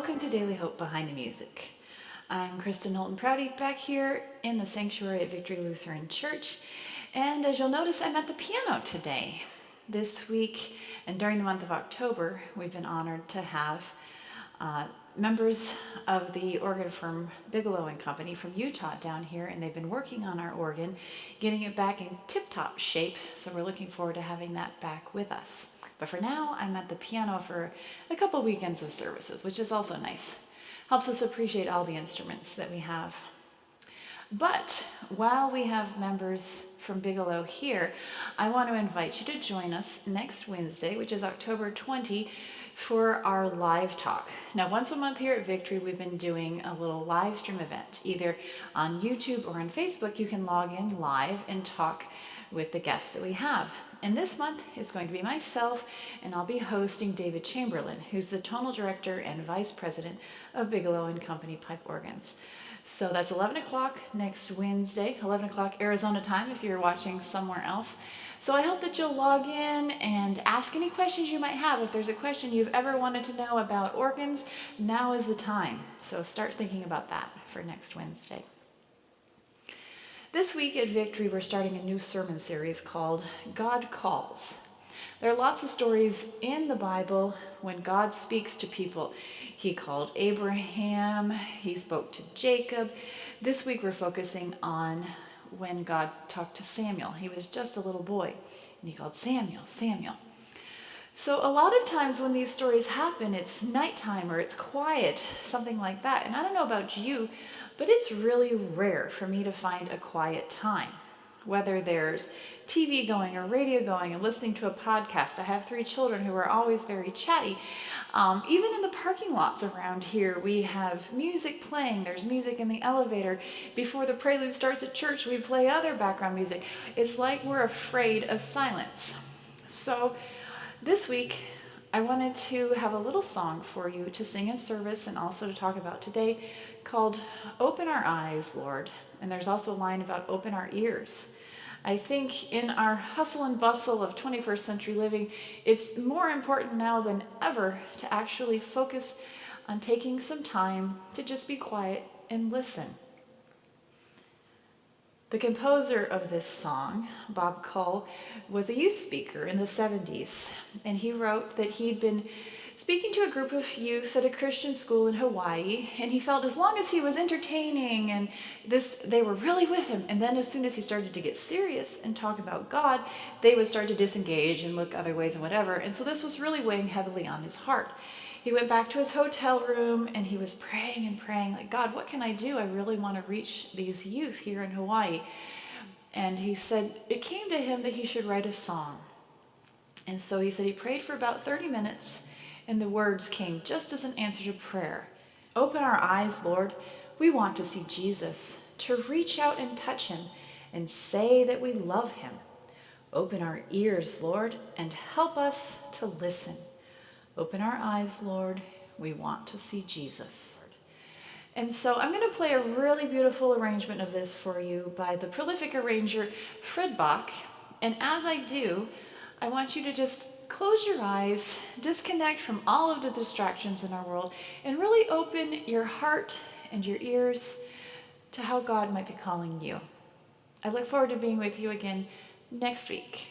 Welcome to Daily Hope Behind the Music. I'm Kristin, Holton, Prouty, back here in the sanctuary at Victory Lutheran Church. And as you'll notice, I'm at the piano today. This week and during the month of October, we've been honored to have members of the organ firm Bigelow and Company from Utah down here, and they've been working on our organ, getting it back in tip-top shape, so we're looking forward to having that back with us. But for now, I'm at the piano for a couple weekends of services, which is also nice. Helps us appreciate all the instruments that we have. But while we have members from Bigelow here, I want to invite you to join us next Wednesday, which is October 20, for our live talk. Now, once a month here at Victory, we've been doing a little live stream event, either on YouTube or on Facebook. You can log in live and talk with the guests that we have. And this month is going to be myself, and I'll be hosting David Chamberlain, who's the tonal director and vice president of Bigelow and Company pipe organs. So that's 11 o'clock next Wednesday, 11 o'clock Arizona time if you're watching somewhere else. So I hope that you'll log in and ask any questions you might have. If there's a question you've ever wanted to know about organs, now is the time. So start thinking about that for next Wednesday. This week at Victory, we're starting a new sermon series called God Calls. There are lots of stories in the Bible when God speaks to people. He called Abraham, he spoke to Jacob. This week we're focusing on when God talked to Samuel. He was just a little boy, and he called Samuel, Samuel. So a lot of times when these stories happen, it's nighttime or it's quiet, something like that. And I don't know about you, but it's really rare for me to find a quiet time. Whether there's TV going or radio going and listening to a podcast. I have 3 children who are always very chatty. Even in the parking lots around here, we have music playing. There's music in the elevator. Before the prelude starts at church, we play other background music. It's like we're afraid of silence. So this week, I wanted to have a little song for you to sing in service and also to talk about today called Open Our Eyes, Lord. And there's also a line about open our ears. I think in our hustle and bustle of 21st century living, it's more important now than ever to actually focus on taking some time to just be quiet and listen. The composer of this song, Bob Cull, was a youth speaker in the 70s, and he wrote that he'd been speaking to a group of youth at a Christian school in Hawaii, and he felt as long as he was entertaining and they were really with him. And then as soon as he started to get serious and talk about God, they would start to disengage and look other ways and whatever. And so this was really weighing heavily on his heart. He went back to his hotel room and he was praying and praying, like, God, what can I do? I really want to reach these youth here in Hawaii. And he said it came to him that he should write a song. And so he said he prayed for about 30 minutes. And the words came just as an answer to prayer. Open our eyes, Lord. We want to see Jesus, to reach out and touch him and say that we love him. Open our ears, Lord, and help us to listen. Open our eyes, Lord. We want to see Jesus. And so I'm going to play a really beautiful arrangement of this for you by the prolific arranger Fred Bach. And as I do, I want you to just close your eyes, disconnect from all of the distractions in our world, and really open your heart and your ears to how God might be calling you. I look forward to being with you again next week.